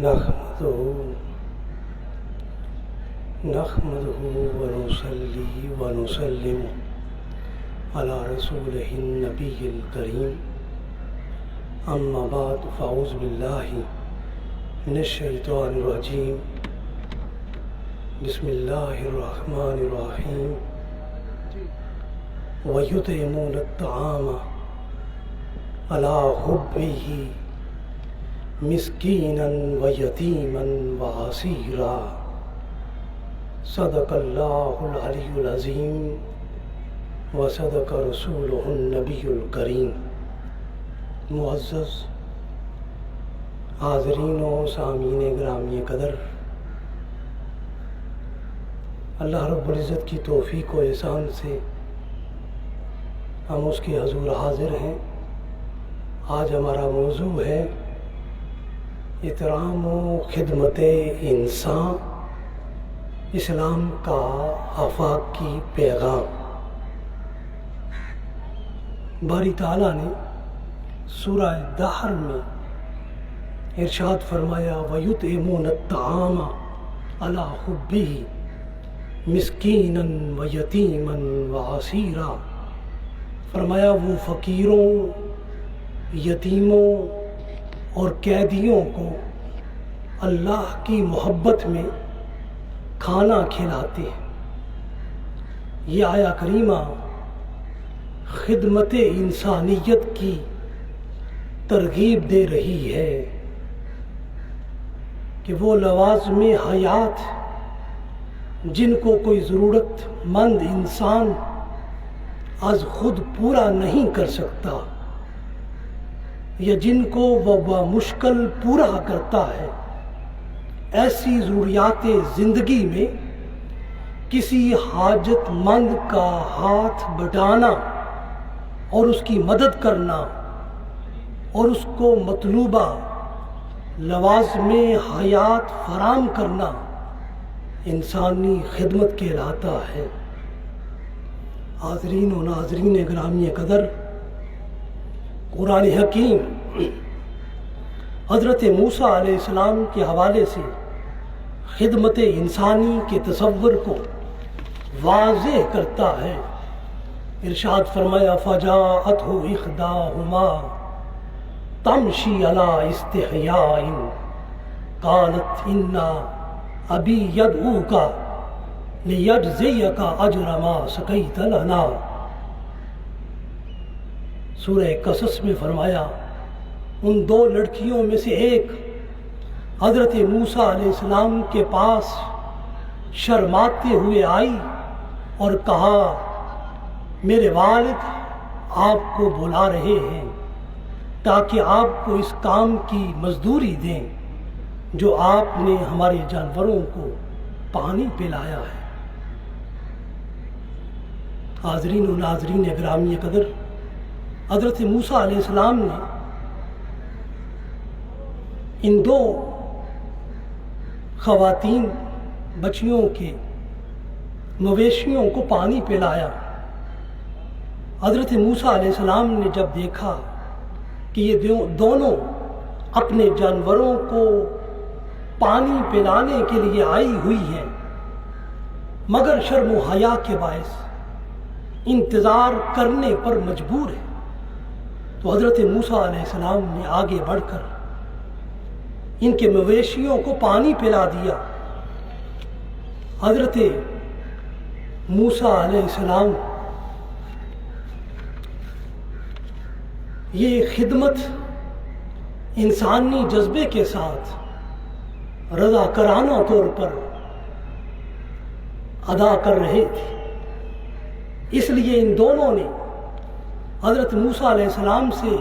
نحمده ونصلي ونسلم على رسوله النبي الكريم أما بعد فأعوذ بالله من الشيطان الرجيم بسم الله الرحمن الرحيم ويطعمون الطعام على حبه مسكينا ويتيما واسيرا صدق الله العلي العظيم وصدق رسوله النبي الكريم۔ معزز حاضرین و سامعین گرامی قدر، اللہ رب العزت کی توفیق و احسان سے ہم اس کے حضور حاضر ہیں۔ آج ہمارا موضوع ہے احترام و خدمت انسان، اسلام کا آفاق کی پیغام۔ باری تعالیٰ نے سورہ دہر میں ارشاد فرمایا وَيُطْعِمُونَ الطَّعَامَ عَلَى حُبِّهِ مِسْكِينًا وَيَتِيمًا وَأَسِيرًا، فرمایا وہ فقیروں، یتیموں اور قیدیوں کو اللہ کی محبت میں کھانا کھلاتے ہیں۔ یہ آیا کریمہ خدمت انسانیت کی ترغیب دے رہی ہے کہ وہ لوازم حیات جن کو کوئی ضرورت مند انسان از خود پورا نہیں کر سکتا یا جن کو وہ بمشکل پورا کرتا ہے، ایسی ضروریات زندگی میں کسی حاجت مند کا ہاتھ بٹانا اور اس کی مدد کرنا اور اس کو مطلوبہ لوازم حیات فراہم کرنا انسانی خدمت کہلاتا ہے۔ حاضرین و ناظرین گرامی قدر، قرآن حکیم حضرت موسیٰ علیہ السلام کے حوالے سے خدمت انسانی کے تصور کو واضح کرتا ہے۔ ارشاد فرمایا فَجَاءَتْهُ إِحْدَاهُمَا تَمْشِي عَلَى اسْتِحْيَاءٍ قَالَتْ إِنَّ أَبِي يَدْعُوكَ لِيَجْزِيَكَ أَجْرَ مَا سَقَيْتَ لَنَا۔ سورہ قصص میں فرمایا ان دو لڑکیوں میں سے ایک حضرت موسیٰ علیہ السلام کے پاس شرماتے ہوئے آئی اور کہا میرے والد آپ کو بلا رہے ہیں تاکہ آپ کو اس کام کی مزدوری دیں جو آپ نے ہمارے جانوروں کو پانی پلایا ہے۔ حاضرین و ناظرین گرامی قدر، حضرت موسیٰ علیہ السلام نے ان دو خواتین بچیوں کے مویشیوں کو پانی پلایا۔ حضرت موسیٰ علیہ السلام نے جب دیکھا کہ یہ دونوں اپنے جانوروں کو پانی پلانے کے لیے آئی ہوئی ہیں مگر شرم و حیا کے باعث انتظار کرنے پر مجبور ہے، تو حضرت موسیٰ علیہ السلام نے آگے بڑھ کر ان کے مویشیوں کو پانی پلا دیا۔ حضرت موسیٰ علیہ السلام یہ خدمت انسانی جذبے کے ساتھ رضاکارانہ طور پر ادا کر رہے تھے، اس لیے ان دونوں نے حضرت موسیٰ علیہ السلام سے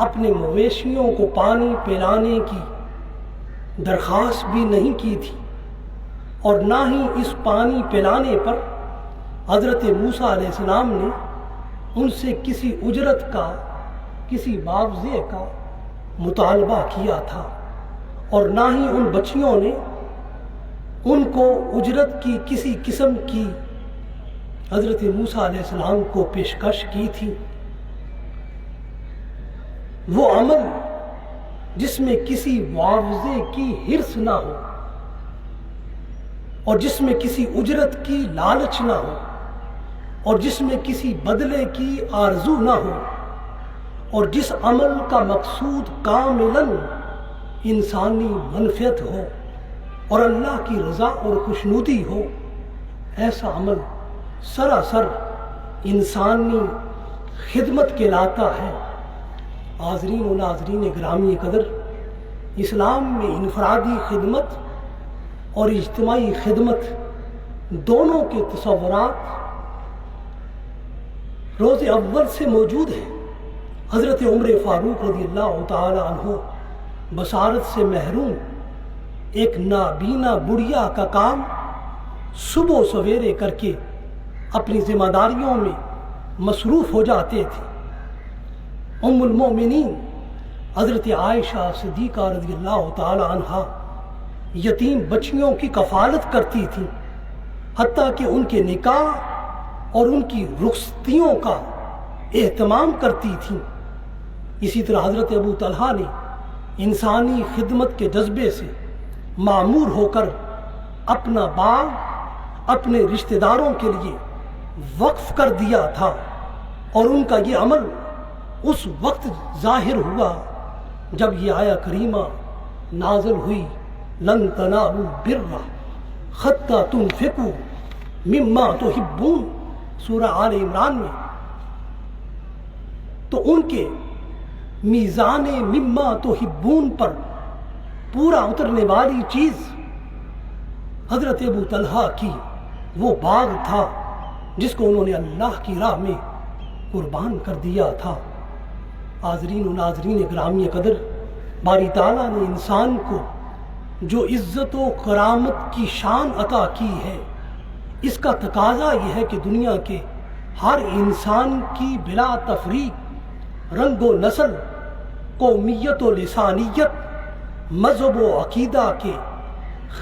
اپنے مویشیوں کو پانی پلانے کی درخواست بھی نہیں کی تھی، اور نہ ہی اس پانی پلانے پر حضرت موسیٰ علیہ السلام نے ان سے کسی اجرت کا، کسی معاوضے کا مطالبہ کیا تھا، اور نہ ہی ان بچیوں نے ان کو اجرت کی کسی قسم کی حضرت موسیٰ علیہ السلام کو پیشکش کی تھی۔ وہ عمل جس میں کسی معاوضے کی حرص نہ ہو اور جس میں کسی اجرت کی لالچ نہ ہو اور جس میں کسی بدلے کی آرزو نہ ہو اور جس عمل کا مقصود کاملاً انسانی منفعت ہو اور اللہ کی رضا اور خوشنودی ہو، ایسا عمل سراسر انسانی خدمت کہلاتا ہے۔ حاضرین و ناظرین گرامی قدر، اسلام میں انفرادی خدمت اور اجتماعی خدمت دونوں کے تصورات روز اول سے موجود ہیں۔ حضرت عمر فاروق رضی اللہ تعالی عنہ بصارت سے محروم ایک نابینا بڑھیا کا کام صبح سویرے کر کے اپنی ذمہ داریوں میں مصروف ہو جاتے تھے۔ ام المومنین حضرت عائشہ صدیقہ رضی اللہ تعالی عنہ یتیم بچیوں کی کفالت کرتی تھیں، حتیٰ کہ ان کے نکاح اور ان کی رخصتیوں کا اہتمام کرتی تھیں۔ اسی طرح حضرت ابو طلحہ نے انسانی خدمت کے جذبے سے معمور ہو کر اپنا باغ اپنے رشتہ داروں کے لیے وقف کر دیا تھا، اور ان کا یہ عمل اس وقت ظاہر ہوا جب یہ آیہ کریمہ نازل ہوئی، لن تنالوا البر حتی تنفقوا مما تحبون، سورہ آل عمران میں۔ تو ان کے میزان مما تحبون پر پورا اترنے والی چیز حضرت ابو طلحہ کی وہ باغ تھا جس کو انہوں نے اللہ کی راہ میں قربان کر دیا تھا۔ حاضرین و ناظرین گرامی قدر، باری تعالیٰ نے انسان کو جو عزت و کرامت کی شان عطا کی ہے، اس کا تقاضا یہ ہے کہ دنیا کے ہر انسان کی بلا تفریق رنگ و نسل، قومیت و لسانیت، مذہب و عقیدہ کے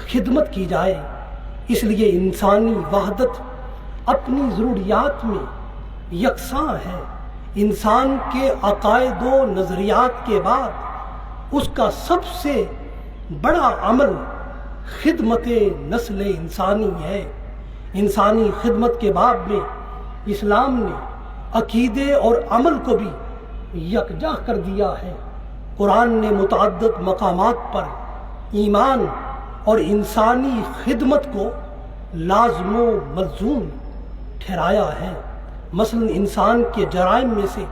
خدمت کی جائے۔ اس لیے انسانی وحدت اپنی ضروریات میں یکساں ہے۔ انسان کے عقائد و نظریات کے بعد اس کا سب سے بڑا عمل خدمت نسل انسانی ہے۔ انسانی خدمت کے باب میں اسلام نے عقیدے اور عمل کو بھی یکجا کر دیا ہے۔ قرآن نے متعدد مقامات پر ایمان اور انسانی خدمت کو لازم و ملزوم ٹھہرایا ہے۔ مثلا انسان کے جرائم میں سے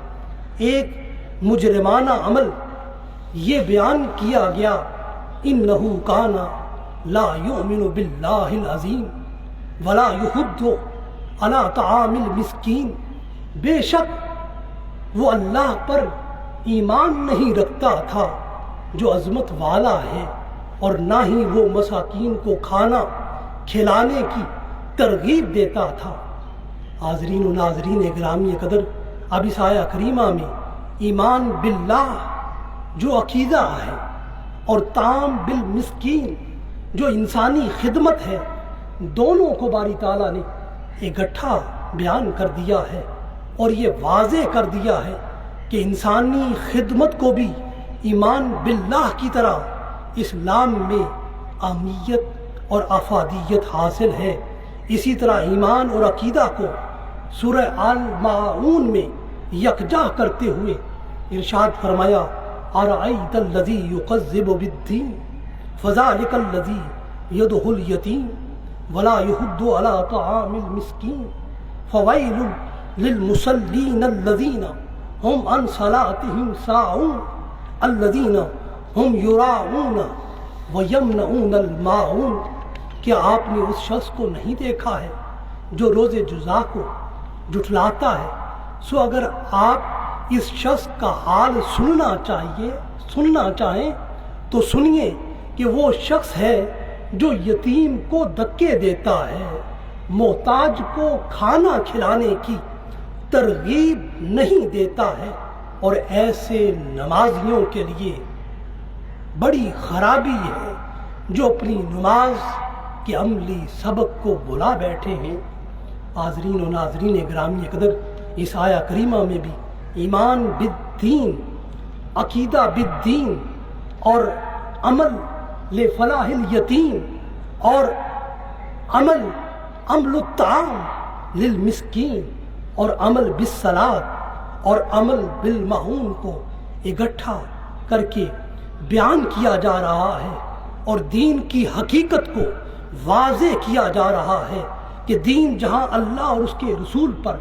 ایک مجرمانہ عمل یہ بیان کیا گیا، انہ کان لا یؤمن باللہ العظیم ولا یحض علی طعام المسکین، بے شک وہ اللہ پر ایمان نہیں رکھتا تھا جو عظمت والا ہے، اور نہ ہی وہ مساکین کو کھانا کھلانے کی ترغیب دیتا تھا۔ حاضرین و ناظرین گرامی قدر، اب اس آیہ کریمہ میں ایمان باللہ جو عقیدہ ہے اور طعام بالمسکین جو انسانی خدمت ہے، دونوں کو باری تعالیٰ نے اکٹھا بیان کر دیا ہے، اور یہ واضح کر دیا ہے کہ انسانی خدمت کو بھی ایمان باللہ کی طرح اسلام میں اہمیت اور افادیت حاصل ہے۔ اسی طرح ایمان اور عقیدہ کو سورہ الماعون میں یکجا کرتے ہوئے ارشاد فرمایا، ارأیت الذی یکذب بالدین فذلک الذی یدع الیتیم ولا یحض علی طعام المسکین فویل للمصلین الذین هم عن صلاتهم ساہون الذین هم یراؤون ویمنعون الماعون۔ کیا آپ نے اس شخص کو نہیں دیکھا ہے جو روز جزا کو جھٹلاتا ہے؟ سو اگر آپ اس شخص کا حال سننا چاہیں تو سنیے کہ وہ شخص ہے جو یتیم کو دھکے دیتا ہے، محتاج کو کھانا کھلانے کی ترغیب نہیں دیتا ہے، اور ایسے نمازیوں کے لیے بڑی خرابی ہے جو اپنی نماز کے عملی سبق کو بلا بیٹھے ہیں۔ حاضرین و ناظرین گرامی قدر، اس آیہ کریمہ میں بھی ایمان بالدین، عقیدہ بالدین اور عمل لفلاح الیتیم، اور عمل الطعام للمسکین، اور عمل بالصلاۃ اور عمل بالمعون کو اکٹھا کر کے بیان کیا جا رہا ہے، اور دین کی حقیقت کو واضح کیا جا رہا ہے کہ دین جہاں اللہ اور اس کے رسول پر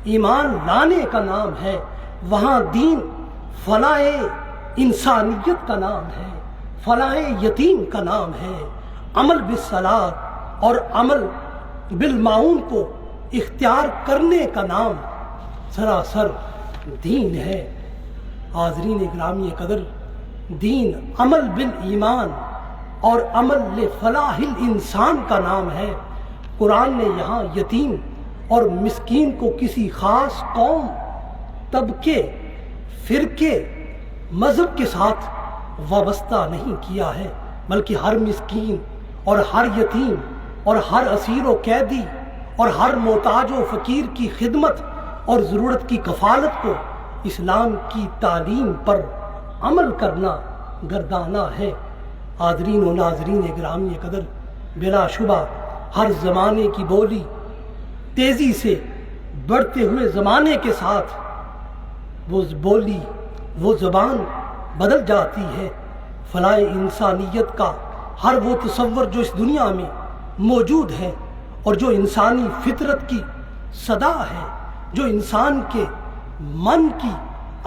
ایمان لانے کا نام ہے، وہاں دین فلاح انسانیت کا نام ہے، فلاح یتیم کا نام ہے، عمل بالصلاۃ اور عمل بالمعون کو اختیار کرنے کا نام سراسر دین ہے۔ حاضرین گرامی قدر، دین عمل بالایمان اور عمل لفلاح الانسان کا نام ہے۔ قرآن نے یہاں یتیم اور مسکین کو کسی خاص قوم، طبقے، فرقے، مذہب کے ساتھ وابستہ نہیں کیا ہے، بلکہ ہر مسکین اور ہر یتیم اور ہر اسیر و قیدی اور ہر محتاج و فقیر کی خدمت اور ضرورت کی کفالت کو اسلام کی تعلیم پر عمل کرنا گردانا ہے۔ حاضرین و ناظرین گرامی قدر، بلا شبہ ہر زمانے کی بولی تیزی سے بڑھتے ہوئے زمانے کے ساتھ وہ بولی، وہ زبان بدل جاتی ہے۔ فلاح انسانیت کا ہر وہ تصور جو اس دنیا میں موجود ہے اور جو انسانی فطرت کی صدا ہے، جو انسان کے من کی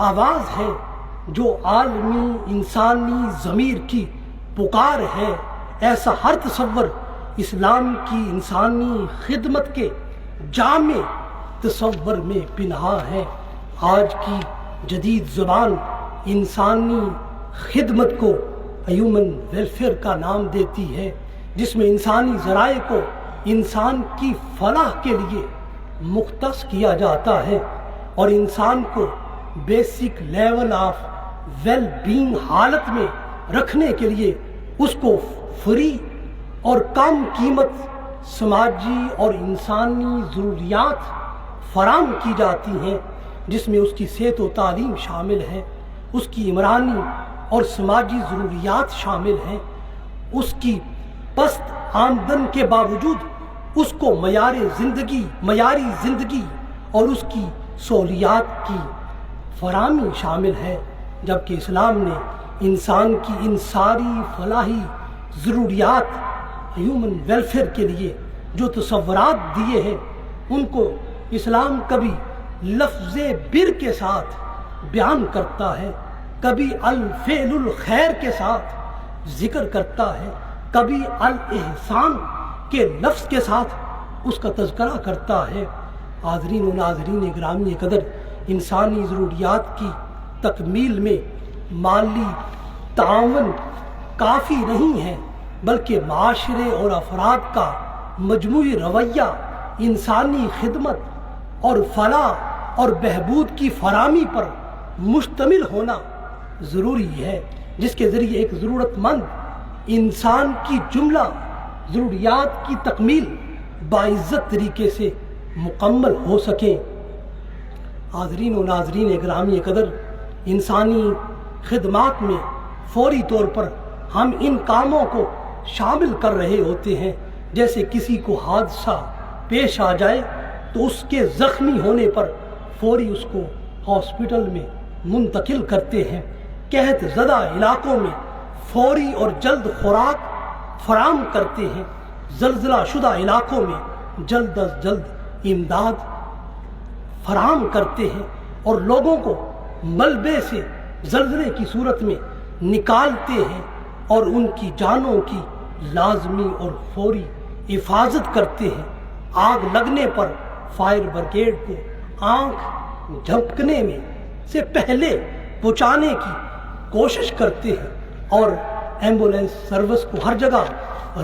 آواز ہے، جو عالمی انسانی ضمیر کی پکار ہے، ایسا ہر تصور اسلام کی انسانی خدمت کے جامع تصور میں پنہاں ہے۔ آج کی جدید زبان انسانی خدمت کو ہیومن ویلفیئر کا نام دیتی ہے، جس میں انسانی ذرائع کو انسان کی فلاح کے لیے مختص کیا جاتا ہے، اور انسان کو basic level of well being حالت میں رکھنے کے لیے اس کو فری اور کم قیمت سماجی اور انسانی ضروریات فراہم کی جاتی ہیں، جس میں اس کی صحت و تعلیم شامل ہے، اس کی عمرانی اور سماجی ضروریات شامل ہیں۔ اس کی پست آمدن کے باوجود اس کو معیاری زندگی اور اس کی سہولیات کی فراہمی شامل ہے، جبکہ اسلام نے انسان کی ان ساری فلاحی ضروریات ہیومن ویلفیئر کے لیے جو تصورات دیے ہیں، ان کو اسلام کبھی لفظ بر کے ساتھ بیان کرتا ہے، کبھی الفعل الخیر کے ساتھ ذکر کرتا ہے، کبھی الاحسان کے لفظ کے ساتھ اس کا تذکرہ کرتا ہے۔ حاضرین و ناظرین گرامی قدر، انسانی ضروریات کی تکمیل میں مالی تعاون کافی نہیں ہے، بلکہ معاشرے اور افراد کا مجموعی رویہ انسانی خدمت اور فلاح اور بہبود کی فراہمی پر مشتمل ہونا ضروری ہے، جس کے ذریعے ایک ضرورت مند انسان کی جملہ ضروریات کی تکمیل باعزت طریقے سے مکمل ہو سکے۔ حاضرین و ناظرین گرامی قدر، انسانی خدمات میں فوری طور پر ہم ان کاموں کو شامل کر رہے ہوتے ہیں، جیسے کسی کو حادثہ پیش آ جائے تو اس کے زخمی ہونے پر فوری اس کو ہاسپٹل میں منتقل کرتے ہیں، قحط زدہ علاقوں میں فوری اور جلد خوراک فراہم کرتے ہیں، زلزلہ شدہ علاقوں میں جلد از جلد امداد فراہم کرتے ہیں، اور لوگوں کو ملبے سے زلزلے کی صورت میں نکالتے ہیں اور ان کی جانوں کی لازمی اور فوری حفاظت کرتے ہیں۔ آگ لگنے پر فائر بریگیڈ کو آنکھ جھپکنے میں سے پہلے پہنچانے کی کوشش کرتے ہیں، اور ایمبولینس سروس کو ہر جگہ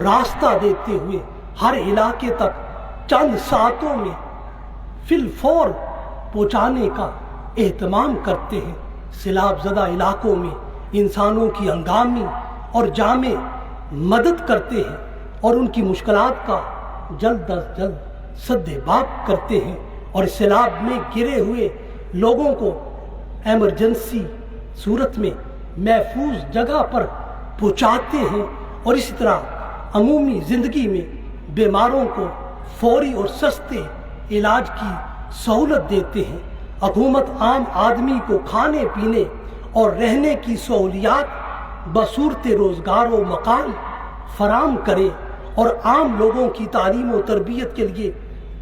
راستہ دیتے ہوئے ہر علاقے تک چند ساعتوں میں فی الفور پہنچانے کا اہتمام کرتے ہیں۔ سیلاب زدہ علاقوں میں انسانوں کی ہنگامی اور جامع مدد کرتے ہیں، اور ان کی مشکلات کا جلد از جلد سد باب کرتے ہیں، اور سیلاب میں گرے ہوئے لوگوں کو ایمرجنسی صورت میں محفوظ جگہ پر پہنچاتے ہیں اور اسی طرح عمومی زندگی میں بیماروں کو فوری اور سستے علاج کی سہولت دیتے ہیں۔ حکومت عام آدمی کو کھانے پینے اور رہنے کی سہولیات بصورت روزگار و مکان فراہم کرے اور عام لوگوں کی تعلیم و تربیت کے لیے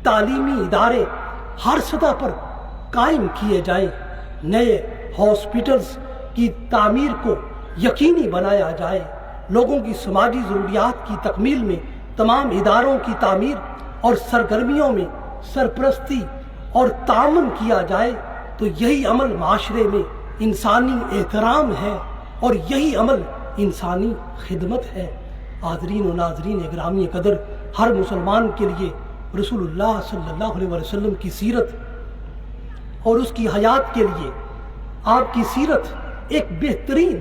تعلیمی ادارے ہر سطح پر قائم کیے جائیں، نئے ہاسپٹلز کی تعمیر کو یقینی بنایا جائے، لوگوں کی سماجی ضروریات کی تکمیل میں تمام اداروں کی تعمیر اور سرگرمیوں میں سرپرستی اور تعاون کیا جائے، تو یہی عمل معاشرے میں انسانی احترام ہے اور یہی عمل انسانی خدمت ہے۔ حاضرین و ناظرین گرامی قدر، ہر مسلمان کے لیے رسول اللہ صلی اللہ علیہ وسلم کی سیرت اور اس کی حیات کے لیے آپ کی سیرت ایک بہترین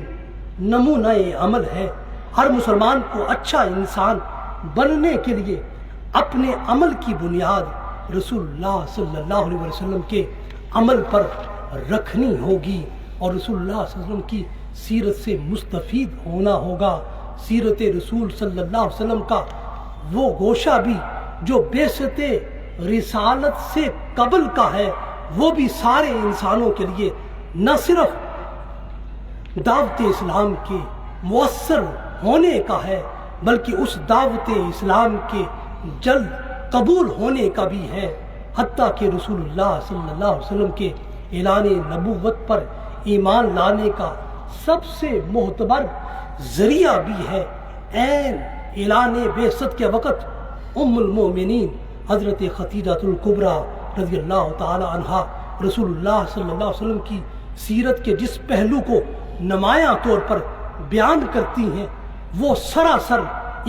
نمونہ عمل ہے۔ ہر مسلمان کو اچھا انسان بننے کے لیے اپنے عمل کی بنیاد رسول اللہ صلی اللہ علیہ وسلم کے عمل پر رکھنی ہوگی اور رسول اللہ صلی اللہ علیہ وسلم کی سیرت سے مستفید ہونا ہوگا۔ سیرت رسول صلی اللہ علیہ وسلم کا وہ گوشہ بھی جو بعثت رسالت سے قبل کا ہے، وہ بھی سارے انسانوں کے لیے نہ صرف دعوت اسلام کے مؤثر ہونے کا ہے بلکہ اس دعوت اسلام کے جلد قبول ہونے کا بھی ہے، حتیٰ کہ رسول اللہ صلی اللہ علیہ وسلم کے اعلان نبوت پر ایمان لانے کا سب سے معتبر ذریعہ بھی ہے۔ عین اعلان بعثت کے وقت ام المومنین حضرت خدیجہ الکبریٰ رضی اللہ تعالی عنہا رسول اللہ صلی اللہ علیہ وسلم کی سیرت کے جس پہلو کو نمایاں طور پر بیان کرتی ہیں وہ سراسر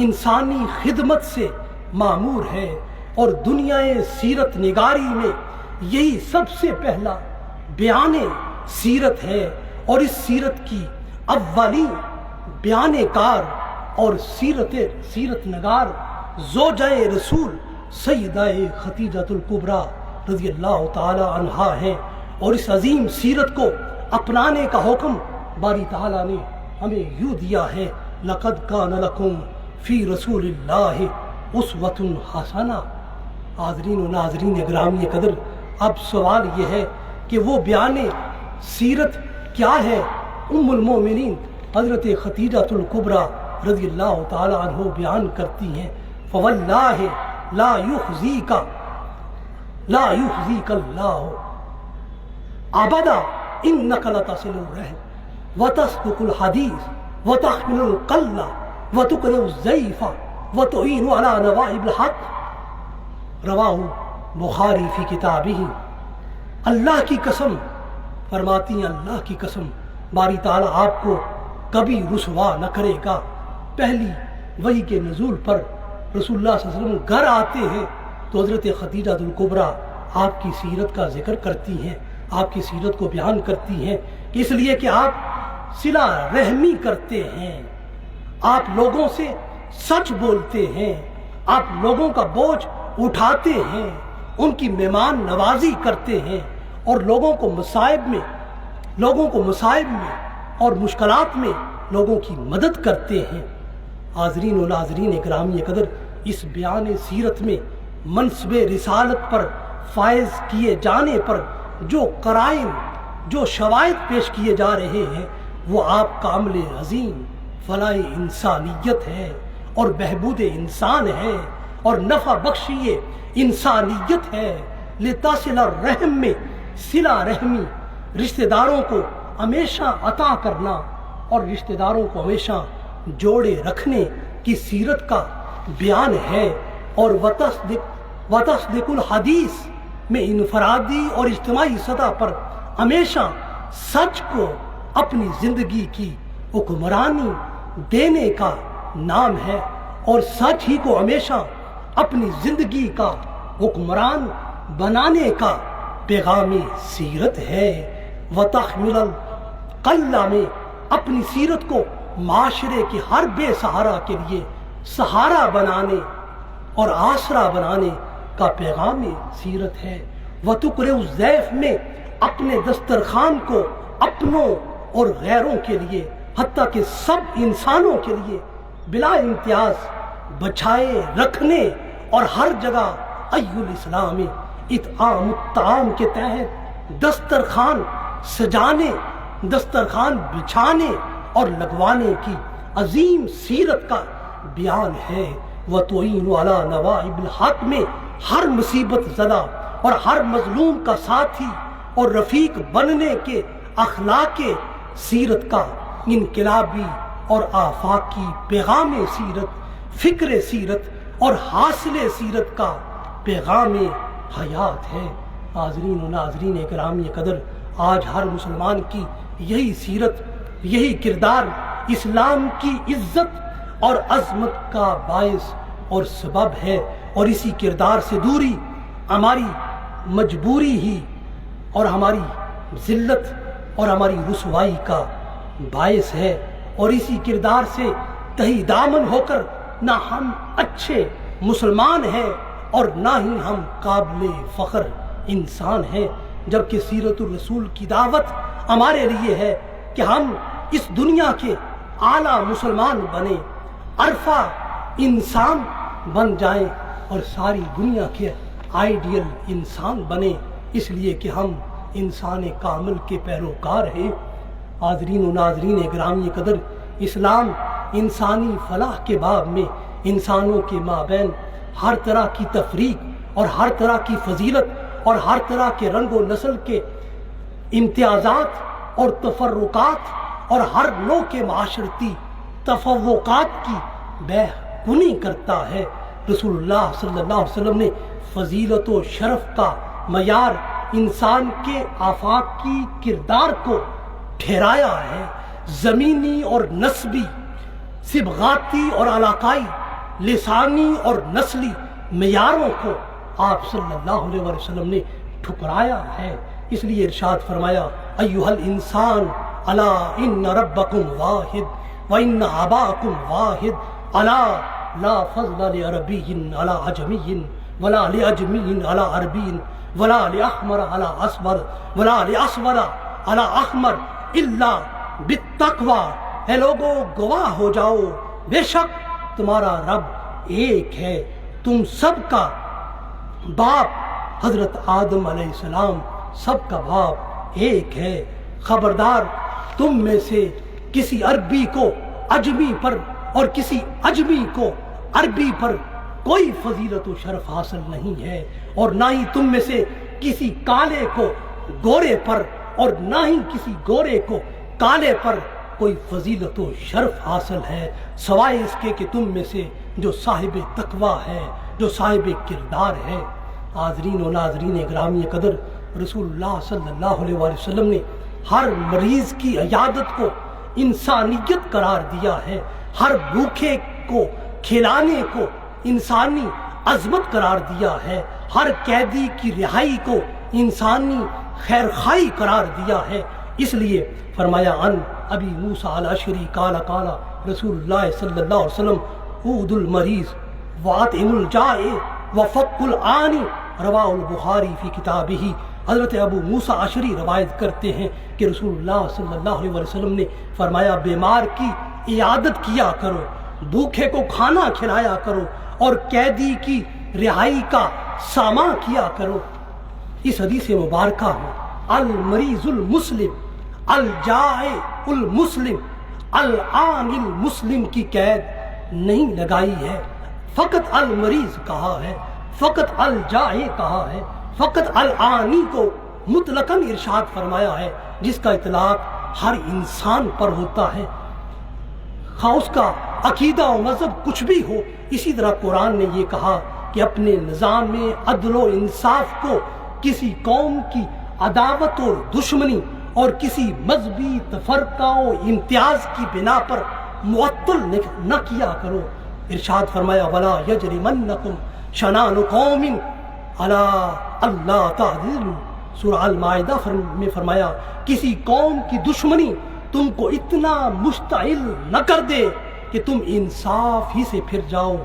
انسانی خدمت سے معمور ہے، اور دنیا سیرت نگاری میں یہی سب سے پہلا بیان سیرت ہے، اور اس سیرت کی اولین بیان کار اور سیرت نگار زوجہ رسول سیدہ خدیجہ الکبریٰ رضی اللہ تعالی عنہا ہیں، اور اس عظیم سیرت کو اپنانے کا حکم باری تعالیٰ نے ہمیں یوں دیا ہے، لَقَدْ كَانَ لَكُمْ فِي رَسُولِ اللَّهِ أُسْوَةٌ حَسَنَةٌ۔ حاضرین و ناظرین گرامی قدر، اب سوال یہ ہے کہ وہ بیان سیرت کیا ہے؟ ام المومنین حضرت خدیجہ الکبریٰ رضی اللہ تعالی عنہ بیان کرتی ہیں، فَوَاللَّهِ لَا يُخْزِيكَ اللَّهُ أَبَدًا إِنَّكَ لَتَصِلُ الرَّحِمَ وَتَصْدُقُ الْحَدِيثَ وَتَحْمِلُ الْقَلَّ وَتُقْرِئُ الضَّيْفَ وَتُعِينُ عَلَى نَوَائِبِ الْحَقِّ۔ رواہ بخاری فی کتابہ۔ اللہ کی قسم فرماتی ہیں، اللہ کی قسم باری تعالیٰ آپ کو کبھی رسوا نہ کرے گا۔ پہلی وحی کے نزول پر رسول اللہ صلی اللہ علیہ وسلم گھر آتے ہیں تو حضرت خدیجہ الکبریٰ آپ کی سیرت کا ذکر کرتی ہیں، آپ کی سیرت کو بیان کرتی ہیں، اس لیے کہ آپ صلہ رحمی کرتے ہیں، آپ لوگوں سے سچ بولتے ہیں، آپ لوگوں کا بوجھ اٹھاتے ہیں، ان کی مہمان نوازی کرتے ہیں، اور لوگوں کو مصائب میں اور مشکلات میں لوگوں کی مدد کرتے ہیں۔ حاضرین و ناظرین گرامی قدر، اس بیان سیرت میں منصب رسالت پر فائز کیے جانے پر جو قرائن، جو شواہد پیش کیے جا رہے ہیں، وہ آپ کا عمل عظیم فلاح انسانیت ہے اور بہبود انسان ہے اور نفع بخشی انسانیت ہے۔ لتصل الرحم میں صلہ رحمی، رشتہ داروں کو ہمیشہ عطا کرنا اور رشتہ داروں کو ہمیشہ جوڑے رکھنے کی سیرت کا بیان ہے، اور وتصدق الحدیث میں انفرادی اور اجتماعی سطح پر ہمیشہ سچ کو اپنی زندگی کی حکمرانی دینے کا نام ہے، اور سچ ہی کو ہمیشہ اپنی زندگی کا حکمران بنانے کا پیغام سیرت ہے۔ وتحمل القلّ میں اپنی سیرت کو معاشرے کے ہر بے سہارا کے لیے سہارا بنانے اور آسرا بنانے کا پیغام سیرت ہے۔ وتقرئ الضیف میں اپنے دسترخوان کو اپنوں اور غیروں کے لیے حتیٰ کہ سب انسانوں کے لیے بلا امتیاز بچائے رکھنے اور ہر جگہ الاسلام اطعام الطعام کے تحت دسترخوان سجانے، دسترخوان بچھانے اور لگوانے کی عظیم سیرت کا بیان ہے۔ وَتُعِينُ عَلَى نَوَائِبِ الْحَقِّ میں ہر مصیبت زدہ اور ہر مظلوم کا ساتھی اور رفیق بننے کے اخلاق سیرت کا انقلابی اور آفاقی پیغام سیرت، فکر سیرت اور حاصل سیرت کا پیغام حیات ہے۔ حاضرین و ناظرین گرامی قدر، آج ہر مسلمان کی یہی سیرت، یہی کردار اسلام کی عزت اور عظمت کا باعث اور سبب ہے، اور اسی کردار سے دوری ہماری مجبوری ہی اور ہماری ذلت اور ہماری رسوائی کا باعث ہے، اور اسی کردار سے تہی دامن ہو کر نہ ہم اچھے مسلمان ہیں اور نہ ہی ہم قابل فخر انسان ہیں، جبکہ سیرت الرسول کی دعوت ہمارے لیے ہے کہ ہم اس دنیا کے اعلیٰ مسلمان بنیں، عرفہ انسان بن جائیں اور ساری دنیا کے آئیڈیل انسان بنیں، اس لیے کہ ہم انسان کامل کے پیروکار ہیں۔ حاضرین و ناظرین گرامی قدر، اسلام انسانی فلاح کے باب میں انسانوں کے مابین ہر طرح کی تفریق اور ہر طرح کی فضیلت اور ہر طرح کے رنگ و نسل کے امتیازات اور تفرقات اور ہر نوع کے معاشرتی تفوقات کی بے کنی کرتا ہے۔ رسول اللہ صلی اللہ علیہ وسلم نے فضیلت و شرف کا معیار انسان کے آفاقی کردار کو ٹھہرایا ہے۔ زمینی اور نسبی، صبغاتی اور علاقائی، لسانی اور نسلی معیاروں کو آپ صلی اللہ علیہ وسلم نے ٹھکرایا ہے۔ اس لیے ارشاد فرمایا، ایھا الانسان الا ان ربکم واحد وان اباکم واحد الا لا فضل لعربی علی عجمی ولا لعجمی علی عربی ولا لاحمر علی اسود ولا لاسود علی احمر الا بالتقوی۔ اے لوگوں گواہ ہو جاؤ، بے شک تمہارا رب ایک ہے، تم سب کا باپ حضرت آدم علیہ السلام سب کا باپ ایک ہے۔ خبردار تم میں سے کسی عربی کو عجمی پر اور کسی عجمی کو عربی پر کوئی فضیلت و شرف حاصل نہیں ہے، اور نہ ہی تم میں سے کسی کالے کو گورے پر اور نہ ہی کسی گورے کو کالے پر کوئی فضیلت و شرف حاصل ہے، سوائے اس کے کہ تم میں سے جو صاحب تقویٰ ہے، جو صاحب کردار ہے۔ حاضرین و ناظرین گرامی قدر، رسول اللہ صلی اللہ علیہ وسلم نے ہر مریض کی عیادت کو انسانیت قرار دیا ہے، ہر بھوکے کو کھلانے کو انسانی عظمت قرار دیا ہے، ہر قیدی کی رہائی کو انسانی خیرخواہی قرار دیا ہے۔ اس لیے فرمایا ان ابی موسیٰ الاشعری قال قال رسول اللہ صلی اللہ علیہ وسلم عود المریض واطعم الجائع وفق العانی، رواہ البخاری فی کتابہ۔ حضرت ابو موسیٰ اشعری روایت کرتے ہیں کہ رسول اللہ صلی اللہ علیہ وسلم نے فرمایا، بیمار کی عیادت کیا کرو، بھوکے کو کھانا کھلایا کرو، اور قیدی کی رہائی کا سامان کیا کرو۔ اس حدیث مبارکہ میں المریض المسلم، الجائع المسلم، العان المسلم کی قید نہیں لگائی ہے، فقط المریض کہا ہے، فقط الجائع کہا ہے، فقط العانی کو مطلقاً ارشاد فرمایا ہے، جس کا اطلاق ہر انسان پر ہوتا ہے، خواہ اس کا عقیدہ و مذہب کچھ بھی ہو۔ اسی طرح قرآن نے یہ کہا کہ اپنے نظام عدل و انصاف کو کسی قوم کی عداوت اور دشمنی اور کسی مذہبی تفرقہ و امتیاز کی بنا پر معطل نہ کیا کرو۔ ارشاد فرمایا، وَلَا يَجْرِمَنَّكُمْ شَنَانُ قَوْمٍ عَلَىٰ أَلَّا تَعْدِلُوا۔ سورہ المائدہ میں فرمایا، کسی قوم کی دشمنی تم کو اتنا مشتعل نہ کر دے کہ تم انصاف ہی سے پھر جاؤ۔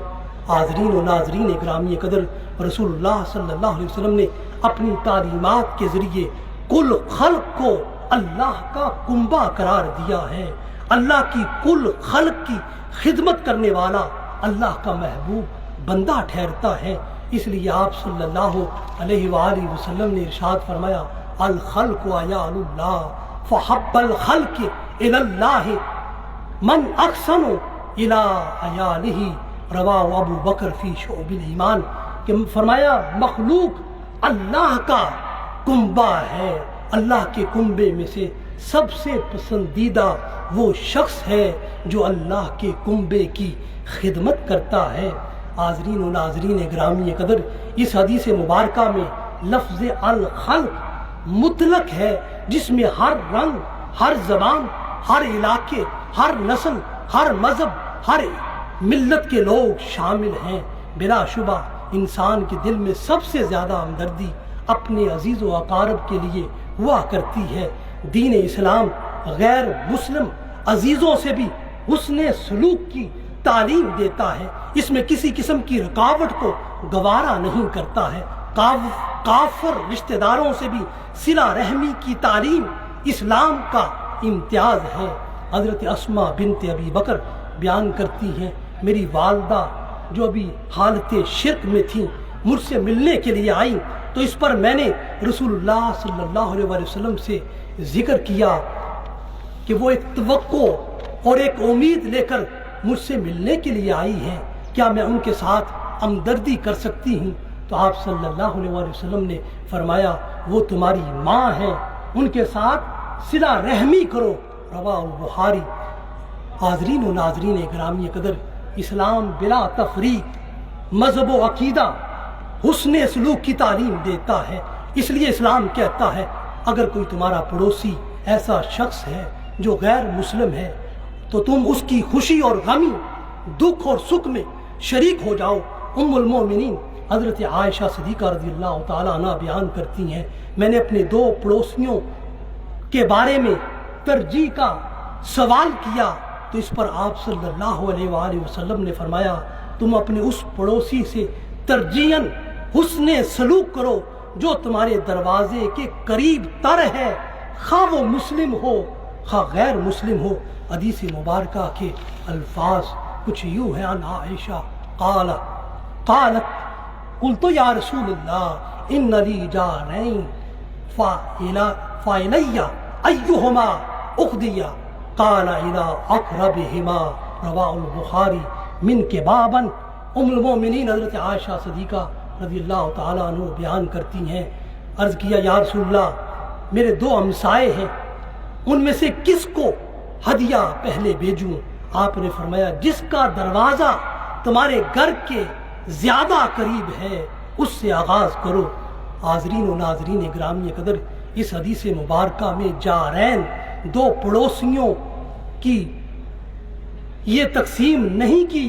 حاضرین و ناظرین گرامی قدر، رسول اللہ صلی اللہ علیہ وسلم نے اپنی تعلیمات کے ذریعے کل خلق کو اللہ کا کنبہ قرار دیا ہے، اللہ کی کل خلق کی خدمت کرنے والا اللہ کا محبوب بندہ ٹھہرتا ہے۔ اس لیے آپ صلی اللہ علیہ وآلہ وسلم نے ارشاد فرمایا الخلق عیال اللہ فحب الخلق الی اللہ من احسن الی عیالہ، رواہ ابو بکر فی شعب الایمان، کہ فرمایا مخلوق اللہ کا کنبہ ہے، اللہ کے کنبے میں سے سب سے پسندیدہ وہ شخص ہے جو اللہ کے کنبے کی خدمت کرتا ہے۔ حاضرین و ناظرین گرامی قدر، اس حدیث مبارکہ میں لفظ الخلق مطلق ہے، جس میں ہر رنگ، ہر زبان، ہر علاقے، ہر نسل، ہر مذہب، ہر ملت کے لوگ شامل ہیں۔ بلا شبہ انسان کے دل میں سب سے زیادہ ہمدردی اپنے عزیز و اقارب کے لیے ہوا کرتی ہے۔ دین اسلام غیر مسلم عزیزوں سے بھی حسن سلوک کی تعلیم دیتا ہے، اس میں کسی قسم کی رکاوٹ کو گوارا نہیں کرتا ہے۔ کافر رشتہ داروں سے بھی صلہ رحمی کی تعلیم اسلام کا امتیاز ہے۔ حضرت اسماء بنت ابی بکر بیان کرتی ہیں میری والدہ جو ابھی حالت شرک میں تھیں مجھ سے ملنے کے لیے آئیں، تو اس پر میں نے رسول اللہ صلی اللہ علیہ وسلم سے ذکر کیا کہ وہ ایک توقع اور ایک امید لے کر مجھ سے ملنے کے لیے آئی ہیں، کیا میں ان کے ساتھ ہمدردی کر سکتی ہوں؟ تو آپ صلی اللہ علیہ وسلم نے فرمایا وہ تمہاری ماں ہیں، ان کے ساتھ صلہ رحمی کرو، رواہ البخاری۔ حاضرین و ناظرین گرامی قدر، اسلام بلا تفریق مذہب و عقیدہ حسن سلوک کی تعلیم دیتا ہے۔ اس لیے اسلام کہتا ہے اگر کوئی تمہارا پڑوسی ایسا شخص ہے جو غیر مسلم ہے تو تم اس کی خوشی اور غمی، دکھ اور سکھ میں شریک ہو جاؤ۔ ام المومنین حضرت عائشہ صدیقہ رضی اللہ تعالیٰ عنہ بیان کرتی ہیں میں نے اپنے 2 پڑوسیوں کے بارے میں ترجیح کا سوال کیا تو اس پر آپ صلی اللہ علیہ وآلہ وسلم نے فرمایا تم اپنے اس پڑوسی سے ترجیحاً حسن سلوک کرو جو تمہارے دروازے کے قریب تر ہے، خواہ وہ مسلم ہو خواہ غیر مسلم ہو۔ حدیث مبارکہ کے الفاظ کچھ یوں ہیں، عن عائشہ قالت قلت یا رسول اللہ ان لی جارین فإلی ایہما اخدی قال الی اقربہما، رواہ البخاری۔ من کے باباً ام المومنین حضرت عائشہ صدیقہ رضی اللہ تعالیٰ عنہ بیان کرتی ہیں عرض کیا یا رسول اللہ میرے 2 ہمسائے ہیں، ان میں سے کس کو ہدیہ پہلے بھیجوں؟ آپ نے فرمایا جس کا دروازہ تمہارے گھر کے زیادہ قریب ہے اس سے آغاز کرو۔ حاضرین و ناظرین گرامی قدر، اس حدیث مبارکہ میں جارین 2 پڑوسیوں کی یہ تقسیم نہیں کی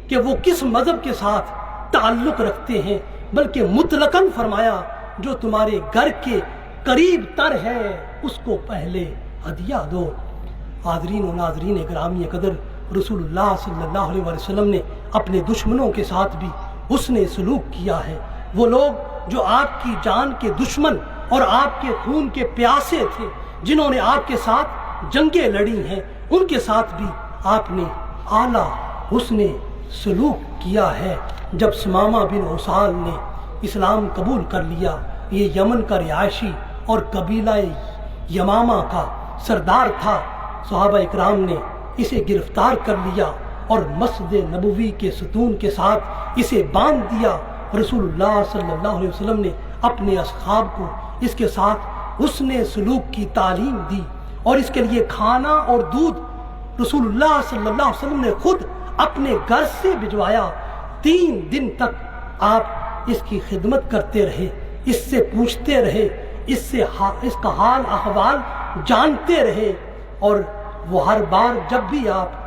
کہ وہ کس مذہب کے ساتھ تعلق رکھتے ہیں، بلکہ مطلقاً فرمایا جو تمہارے گھر کے قریب تر ہے اس کو پہلے ہدیہ دو۔ حاضرین و ناظرین گرامی قدر، رسول اللہ صلی اللہ علیہ وسلم نے اپنے دشمنوں کے ساتھ بھی حسن سلوک کیا ہے۔ وہ لوگ جو آپ کی جان کے دشمن اور آپ کے خون کے پیاسے تھے، جنہوں نے آپ کے ساتھ جنگیں لڑی ہیں، ان کے ساتھ بھی آپ نے اعلیٰ حسن سلوک کیا ہے۔ جب ثمامہ بن عسال نے اسلام قبول کر لیا، یہ یمن کا رہائشی اور قبیلہ یمامہ کا سردار تھا، صحابہ اکرام نے اسے گرفتار کر لیا اور مسجد نبوی کے ستون کے ساتھ اسے باندھ دیا۔ رسول اللہ صلی اللہ علیہ وسلم نے اپنے اصحاب کو اس کے ساتھ حسن سلوک کی تعلیم دی اور اس کے لیے کھانا اور دودھ رسول اللہ صلی اللہ علیہ وسلم نے خود اپنے گھر سے بھجوایا۔ 3 دن تک آپ اس کی خدمت کرتے رہے، اس سے پوچھتے رہے، اس کا حال احوال جانتے رہے، اور وہ ہر بار جب بھی آپ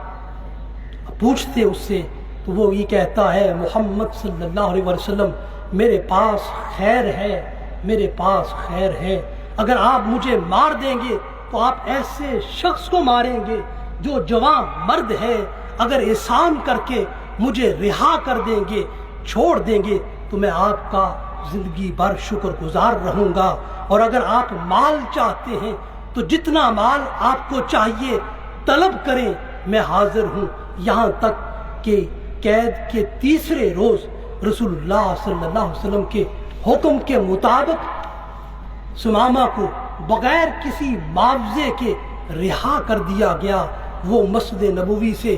پوچھتے اس سے تو وہ یہ کہتا ہے محمد صلی اللہ علیہ وسلم میرے پاس خیر ہے، میرے پاس خیر ہے۔ اگر آپ مجھے مار دیں گے تو آپ ایسے شخص کو ماریں گے جو جوان مرد ہے، اگر احسان کر کے مجھے رہا کر دیں گے، چھوڑ دیں گے تو میں آپ کا زندگی بھر شکر گزار رہوں گا، اور اگر آپ مال چاہتے ہیں تو جتنا مال آپ کو چاہیے طلب کریں، میں حاضر ہوں۔ یہاں تک کہ قید کے تیسرے روز رسول اللہ صلی اللہ علیہ وسلم کے حکم کے مطابق ثمامہ کو بغیر کسی معاوضے کے رہا کر دیا گیا۔ وہ مسجد نبوی سے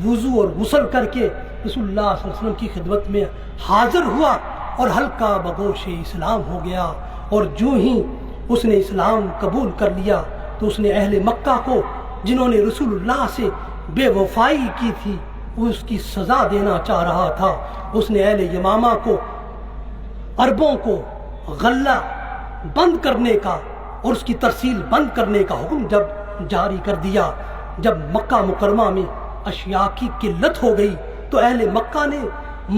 وضو اور غسل کر کے رسول اللہ صلی اللہ علیہ وسلم کی خدمت میں حاضر ہوا اور ہلکا بگوش اسلام ہو گیا۔ اور جو ہی اس نے اسلام قبول کر لیا تو اس نے اہل مکہ کو جنہوں نے رسول اللہ سے بے وفائی کی تھی اس کی سزا دینا چاہ رہا تھا۔ اس نے اہل یمامہ کو، عربوں کو غلہ بند کرنے کا اور اس کی ترسیل بند کرنے کا حکم جب جاری کر دیا۔ جب مکہ مکرمہ میں اشیاء کی قلت ہو گئی تو اہل مکہ نے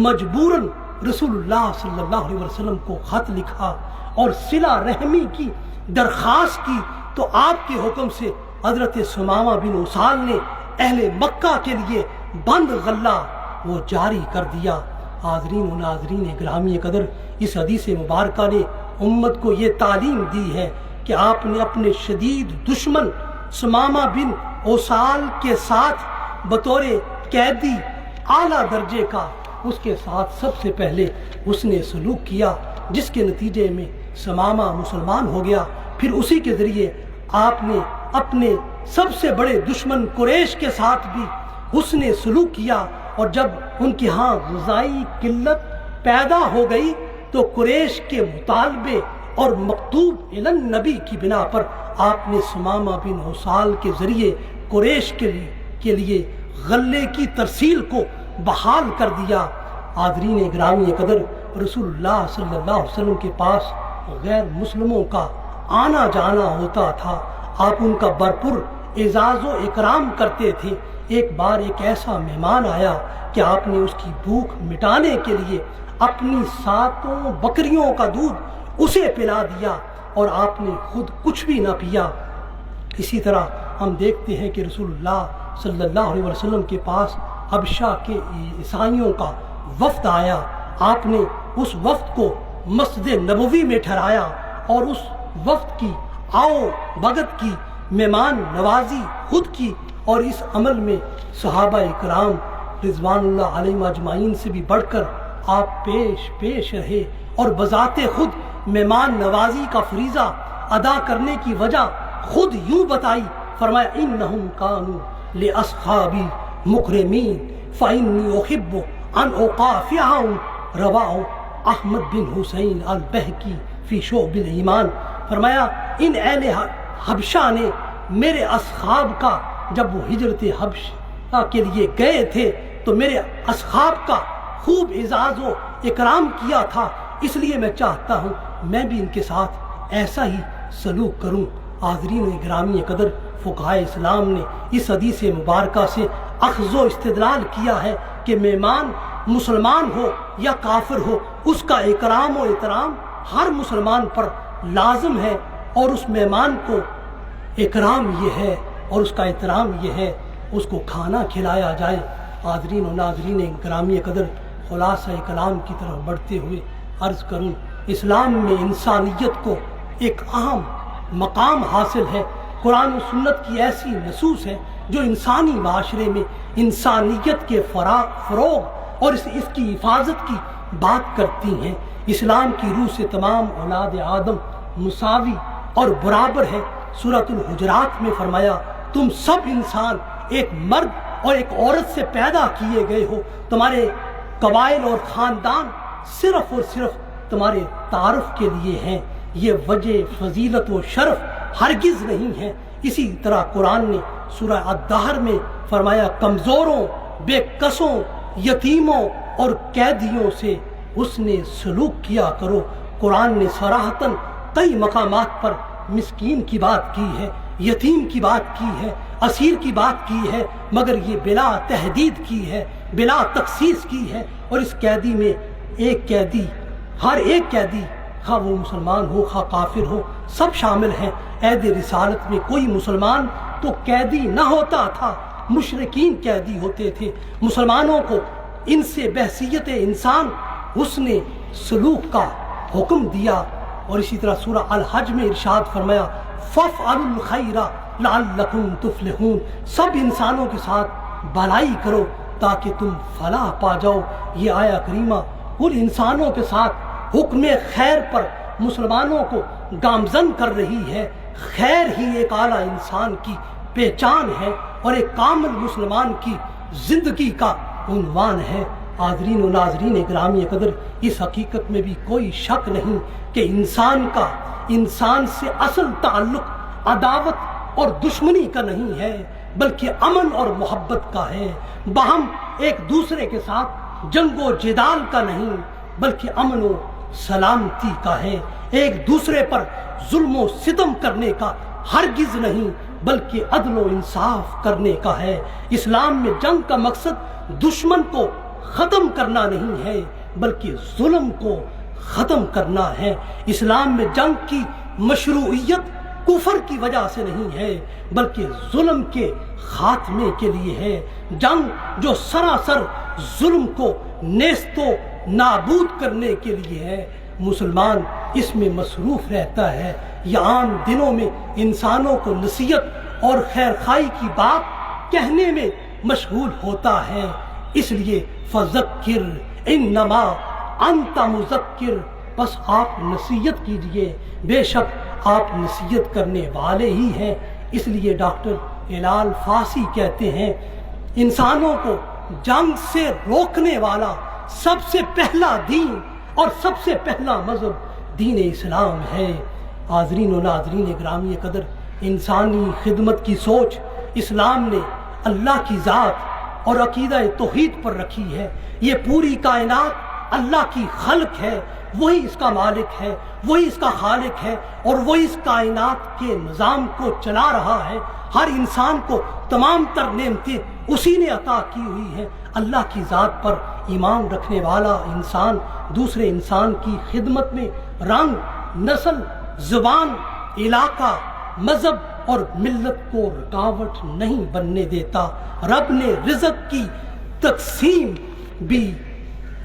مجبوراً رسول اللہ صلی اللہ علیہ وسلم کو خط لکھا اور صلہ رحمی کی درخواست کی، تو آپ کے حکم سے حضرت ثمامہ بن اسال نے اہل مکہ کے لیے بند غلہ وہ جاری کر دیا۔ حاضرین و ناظرین گرامی قدر، اس حدیث مبارکہ نے امت کو یہ تعلیم دی ہے کہ آپ نے اپنے شدید دشمن ثمامہ بن اسال کے ساتھ بطور قیدی اعلیٰ درجے کا اس کے ساتھ سب سے پہلے اس نے سلوک کیا، جس کے نتیجے میں ثمامہ مسلمان ہو گیا۔ پھر اسی کے ذریعے آپ نے اپنے سب سے بڑے دشمن قریش کے ساتھ بھی اس نے سلوک کیا، اور جب ان کے ہاں غذائی قلت پیدا ہو گئی تو قریش کے مطالبے اور مکتوب الی النبی کی بنا پر آپ نے ثمامہ بن اسال کے ذریعے قریش کے لیے غلے کی ترسیل کو بحال کر دیا۔ حاضرین گرامی قدر، رسول اللہ صلی اللہ علیہ وسلم کے پاس غیر مسلموں کا آنا جانا ہوتا تھا، آپ ان کا بھرپور اعزاز و اکرام کرتے تھے۔ ایک بار ایک ایسا مہمان آیا کہ آپ نے اس کی بھوک مٹانے کے لیے اپنی 7 بکریوں کا دودھ اسے پلا دیا اور آپ نے خود کچھ بھی نہ پیا۔ اسی طرح ہم دیکھتے ہیں کہ رسول اللہ صلی اللہ علیہ وسلم کے پاس حبشہ کے عیسائیوں کا وفد آیا، آپ نے اس وفد کو مسجد نبوی میں ٹھہرایا اور اس وفد کی آؤ بھگت کی، مہمان نوازی خود کی، اور اس عمل میں صحابہ اکرام رضوان اللہ علیہم اجمعین سے بھی بڑھ کر آپ پیش رہے، اور بذات خود مہمان نوازی کا فریضہ ادا کرنے کی وجہ خود یوں بتائی، فرمایا انہم کانوا لاصحابی مکرمین فانی احب ان اقافعہم، رواہ احمد بن حسین البہقی فی شعب الایمان۔ فرمایا ان اہل حبشہ نے میرے اصحاب کا، جب وہ ہجرت حبشہ کے لیے گئے تھے تو میرے اصحاب کا خوب اعزاز و اکرام کیا تھا، اس لیے میں چاہتا ہوں میں بھی ان کے ساتھ ایسا ہی سلوک کروں۔ حاضرین گرامی قدر، فقہائے اسلام نے اس حدیث مبارکہ سے اخذ و استدلال کیا ہے کہ مہمان مسلمان ہو یا کافر ہو، اس کا اکرام و احترام ہر مسلمان پر لازم ہے، اور اس مہمان کو اکرام یہ ہے اور اس کا احترام یہ ہے اس کو کھانا کھلایا جائے۔ حاضرین و ناظرین گرامی قدر، خلاصہ کلام کی طرف بڑھتے ہوئے عرض کروں، اسلام میں انسانیت کو ایک اہم مقام حاصل ہے۔ قرآن و سنت کی ایسی نصوص ہے جو انسانی معاشرے میں انسانیت کے فروغ اور اس کی حفاظت کی بات کرتی ہیں۔ اسلام کی روح سے تمام اولاد آدم مساوی اور برابر ہے۔ سورۃ الحجرات میں فرمایا تم سب انسان ایک مرد اور ایک عورت سے پیدا کیے گئے ہو، تمہارے قبائل اور خاندان صرف اور صرف تمہارے تعارف کے لیے ہیں، یہ وجہ فضیلت و شرف ہرگز نہیں ہے۔ اسی طرح قرآن نے سورہ الدہر میں فرمایا کمزوروں، بے کسوں، یتیموں اور قیدیوں سے اس نے سلوک کیا کرو۔ قرآن نے صراحتاً کئی مقامات پر مسکین کی بات کی ہے، یتیم کی بات کی ہے، اسیر کی بات کی ہے، مگر یہ بلا تحدید کی ہے، بلا تخصیص کی ہے۔ اور اس قیدی میں ایک قیدی، ہر ایک قیدی، خواہ وہ مسلمان ہو خواہ کافر ہو، سب شامل ہیں۔ عہد رسالت میں کوئی مسلمان تو قیدی نہ ہوتا تھا، مشرکین قیدی ہوتے تھے۔ مسلمانوں کو ان سے بحثیت انسان حسن سلوک کا حکم دیا۔ اور اسی طرح سورہ الحج میں ارشاد فرمایا فَافْعَلُوا الْخَيْرَ لَعَلَّكُمْ تُفْلِحُونَ، سب انسانوں کے ساتھ بھلائی کرو تاکہ تم فلاح پا جاؤ۔ یہ آیا کریمہ کل انسانوں کے ساتھ حکم خیر پر مسلمانوں کو گامزن کر رہی ہے۔ خیر ہی ایک اعلیٰ انسان کی پہچان ہے اور ایک کامل مسلمان کی زندگی کا عنوان ہے۔ حاضرین و ناظرین گرامی قدر، اس حقیقت میں بھی کوئی شک نہیں کہ انسان کا انسان سے اصل تعلق عداوت اور دشمنی کا نہیں ہے بلکہ امن اور محبت کا ہے۔ باہم ایک دوسرے کے ساتھ جنگ و جدال کا نہیں بلکہ امن و سلامتی کا ہے۔ ایک دوسرے پر ظلم و ستم کرنے کا ہرگز نہیں بلکہ عدل و انصاف کرنے کا ہے۔ اسلام میں جنگ کا مقصد دشمن کو ختم کرنا نہیں ہے بلکہ ظلم کو ختم کرنا ہے۔ اسلام میں جنگ کی مشروعیت کفر کی وجہ سے نہیں ہے بلکہ ظلم کے خاتمے کے لیے ہے۔ جنگ جو سراسر ظلم کو نیست و نابود کرنے کے لیے ہے، مسلمان اس میں مصروف رہتا ہے۔ یہ عام دنوں میں انسانوں کو نصیحت اور خیر خواہی کی بات کہنے میں مشغول ہوتا ہے۔ اس لیے فذکر انما انت مذکر، بس آپ نصیحت کیجئے، بے شک آپ نصیحت کرنے والے ہی ہیں۔ اس لیے ڈاکٹر ہلال فاسی کہتے ہیں انسانوں کو جنگ سے روکنے والا سب سے پہلا دین اور سب سے پہلا مذہب دین اسلام ہے۔ حاضرین و ناظرین گرامی قدر، انسانی خدمت کی سوچ اسلام نے اللہ کی ذات اور عقیدہ توحید پر رکھی ہے۔ یہ پوری کائنات اللہ کی خلق ہے، وہی اس کا مالک ہے، وہی اس کا خالق ہے اور وہی اس کائنات کے نظام کو چلا رہا ہے۔ ہر انسان کو تمام تر نعمتیں اسی نے عطا کی ہوئی ہیں۔ اللہ کی ذات پر ایمان رکھنے والا انسان دوسرے انسان کی خدمت میں رنگ، نسل، زبان، علاقہ، مذہب اور ملت کو رکاوٹ نہیں بننے دیتا۔ رب نے رزق کی تقسیم بھی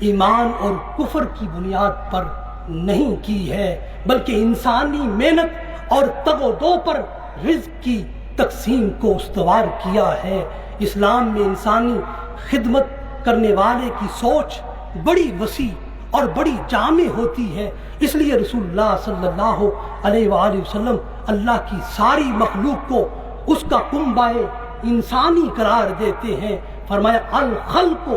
ایمان اور کفر کی بنیاد پر نہیں کی ہے بلکہ انسانی محنت اور تگ و دو پر رزق کی تقسیم کو استوار کیا ہے۔ اسلام میں انسانی خدمت کرنے والے کی سوچ بڑی وسیع اور بڑی جامع ہوتی ہے۔ اس لیے رسول اللہ صلی اللہ علیہ وآلہ وسلم اللہ کی ساری مخلوق کو اس کا کنبہ انسانی قرار دیتے ہیں۔ فرمایا الخلق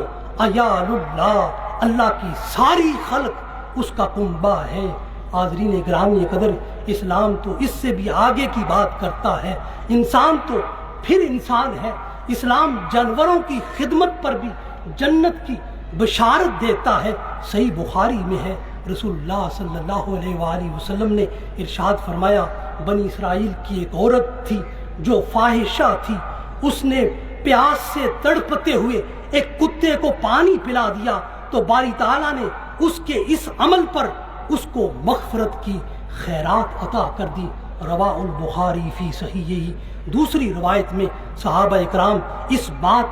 عیال اللہ، اللہ کی ساری خلق اس کا کنبہ ہے۔ حاضرین گرامی قدر، اسلام تو اس سے بھی آگے کی بات کرتا ہے۔ انسان تو پھر انسان ہے۔ اسلام جانوروں کی خدمت پر بھی جنت کی بشارت دیتا ہے۔ صحیح بخاری میں ہے، رسول اللہ صلی اللہ علیہ وآلہ وسلم نے ارشاد فرمایا بنی اسرائیل کی ایک عورت تھی جو فاحشہ تھی، اس نے پیاس سے تڑپتے ہوئے ایک کتے کو پانی پلا دیا تو باری تعالیٰ نے اس کے اس عمل پر اس کو مغفرت کی خیرات عطا کر دی۔ رواہ البخاری فی صحیحہ۔ دوسری روایت میں صحابہ اکرام اس بات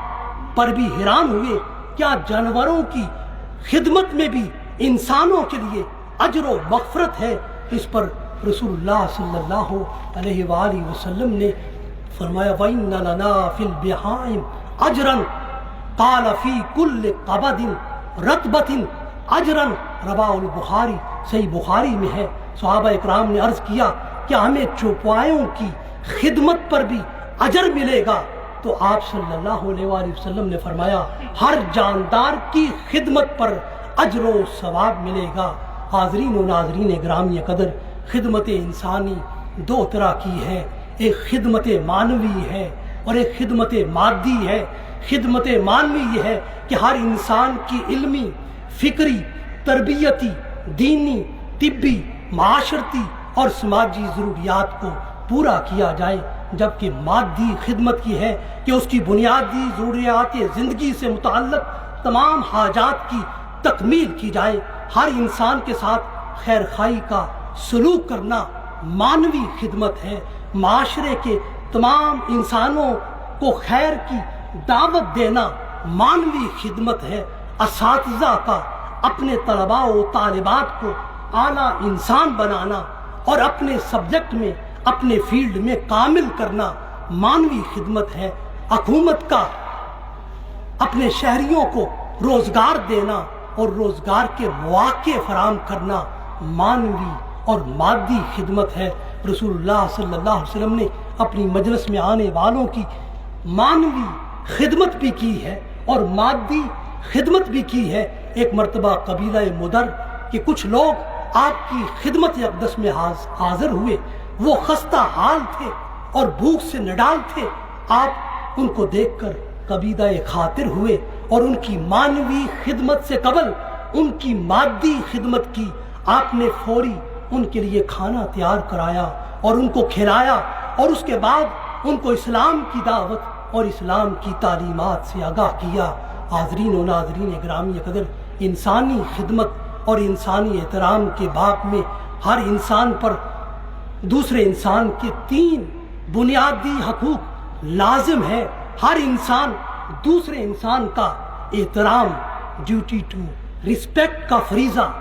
پر بھی حیران ہوئے، کیا جانوروں کی خدمت میں بھی انسانوں کے لیے اجر و مغفرت ہے؟ اس پر رسول اللہ صلی اللہ علیہ وآلہ وسلم نے فرمایا وَإِنَّ لَنَا فِي الْبِهَائِمِ أَجْرًا قَالَ فِي كُلِّ قَبَضٍ رَطْبَةٍ أَجْرًا۔ رواہ البخاری، صحیح بخاری میں ہے۔ صحابہ اکرام نے عرض کیا کیا ہمیں چوپایوں کی خدمت پر بھی اجر ملے گا؟ تو آپ صلی اللہ علیہ وآلہ وسلم نے فرمایا ہر جاندار کی خدمت پر اجر و ثواب ملے گا۔ حاضرین و ناظرین گرامی قدر، خدمت انسانی دو طرح کی ہے، ایک خدمت معنوی ہے اور ایک خدمت مادی ہے۔ خدمت معنوی یہ ہے کہ ہر انسان کی علمی، فکری، تربیتی، دینی، طبی، معاشرتی اور سماجی ضروریات کو پورا کیا جائے، جبکہ مادی خدمت کی ہے کہ اس کی بنیادی ضروریات زندگی سے متعلق تمام حاجات کی تکمیل کی جائے۔ ہر انسان کے ساتھ خیر خواہی کا سلوک کرنا معنوی خدمت ہے۔ معاشرے کے تمام انسانوں کو خیر کی دعوت دینا معنوی خدمت ہے۔ اساتذہ کا اپنے طلباء و طالبات کو اعلیٰ انسان بنانا اور اپنے سبجیکٹ میں اپنے فیلڈ میں کامل کرنا مانوی خدمت ہے۔ حکومت کا اپنے شہریوں کو روزگار دینا اور روزگار کے مواقع فراہم کرنا مانوی اور مادی خدمت ہے۔ رسول اللہ صلی اللہ علیہ وسلم نے اپنی مجلس میں آنے والوں کی مانوی خدمت بھی کی ہے اور مادی خدمت بھی کی ہے۔ ایک مرتبہ قبیلہ مدر کے کچھ لوگ آپ کی خدمت اقدس میں حاضر ہوئے، وہ خستہ حال تھے اور بھوک سے نڈال تھے۔ آپ ان کو دیکھ کر قبیلہ خاطر ہوئے اور ان کی مانوی خدمت سے قبل ان کی مادی خدمت کی۔ آپ نے فوری ان کے لیے کھانا تیار کرایا اور ان کو کھلایا اور اس کے بعد ان کو اسلام کی دعوت اور اسلام کی تعلیمات سے آگاہ کیا۔ حاضرین و ناظرین گرامی قدر، انسانی خدمت اور انسانی احترام کے باب میں ہر انسان پر دوسرے انسان کے 3 بنیادی حقوق لازم ہے۔ ہر انسان دوسرے انسان کا احترام، ڈیوٹی ٹو رسپیکٹ کا فریضہ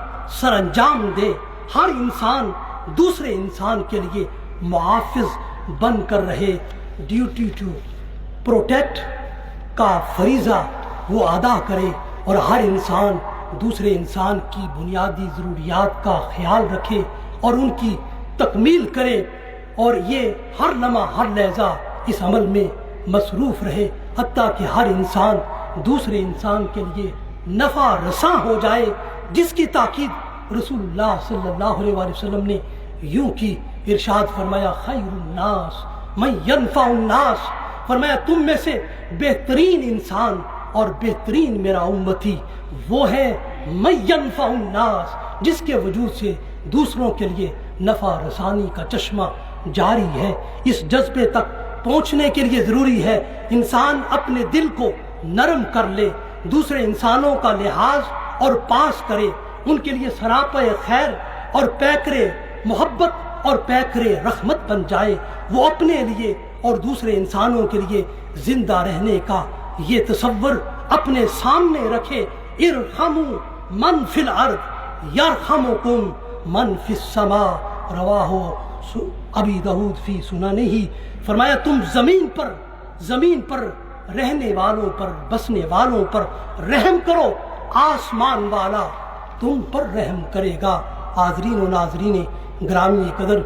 سر انجام دے۔ ہر انسان دوسرے انسان کے لیے محافظ بن کر رہے، ڈیوٹی ٹو پروٹیکٹ کا فریضہ وہ ادا کرے اور ہر انسان دوسرے انسان کی بنیادی ضروریات کا خیال رکھے اور ان کی تکمیل کرے، اور یہ ہر لمحہ ہر لحظہ اس عمل میں مصروف رہے، حتیٰ کہ ہر انسان دوسرے انسان کے لیے نفع رساں ہو جائے، جس کی تاکید رسول اللہ صلی اللہ علیہ وآلہ وسلم نے یوں کی۔ ارشاد فرمایا خیر الناس من ینفع الناس، فرمایا تم میں سے بہترین انسان اور بہترین میرا امتی وہ ہے من ینفع الناس، جس کے وجود سے دوسروں کے لیے نفع رسانی کا چشمہ جاری ہے۔ اس جذبے تک پہنچنے کے لیے ضروری ہے انسان اپنے دل کو نرم کر لے، دوسرے انسانوں کا لحاظ اور پاس کرے، ان کے لیے سراپا خیر اور پیکرے محبت اور پیکرے رحمت بن جائے۔ وہ اپنے لیے اور دوسرے انسانوں کے لیے زندہ رہنے کا یہ تصور اپنے سامنے رکھے۔ ارحموا من فی الارض یرحمکم من فی السماء، رواہ ابی داؤد فی سننہ۔ فرمایا تم زمین پر رہنے والوں پر، بسنے والوں پر رحم کرو، آسمان والا تم پر رحم کرے گا۔ حاضرین و ناظرین گرامی قدر،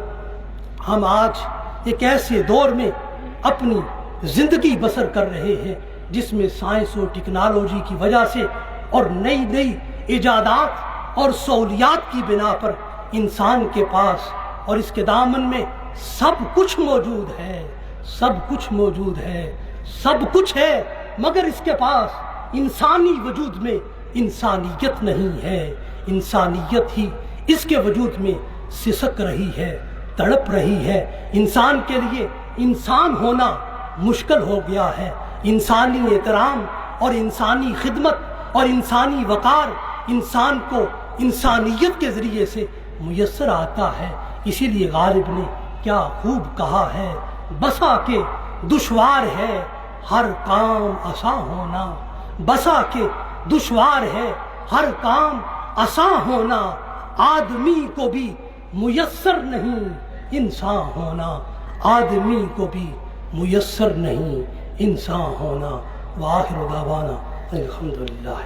ہم آج ایک ایسے دور میں اپنی زندگی بسر کر رہے ہیں جس میں سائنس و ٹیکنالوجی کی وجہ سے اور نئی ایجادات اور سہولیات کی بنا پر انسان کے پاس اور اس کے دامن میں سب کچھ موجود ہے، سب کچھ ہے، مگر اس کے پاس انسانی وجود میں انسانیت نہیں ہے۔ انسانیت ہی اس کے وجود میں سسک رہی ہے، تڑپ رہی ہے۔ انسان کے لیے انسان ہونا مشکل ہو گیا ہے۔ انسانی احترام اور انسانی خدمت اور انسانی وقار انسان کو انسانیت کے ذریعے سے میسر آتا ہے۔ اسی لیے غالب نے کیا خوب کہا ہے، بسا کے دشوار ہے ہر کام آساں ہونا، بسا کے دشوار ہے ہر کام آساں ہونا، آدمی کو بھی میسر نہیں انسان ہونا، آدمی کو بھی میسر نہیں انسان ہونا۔ وآخر دعوانا الحمدللہ۔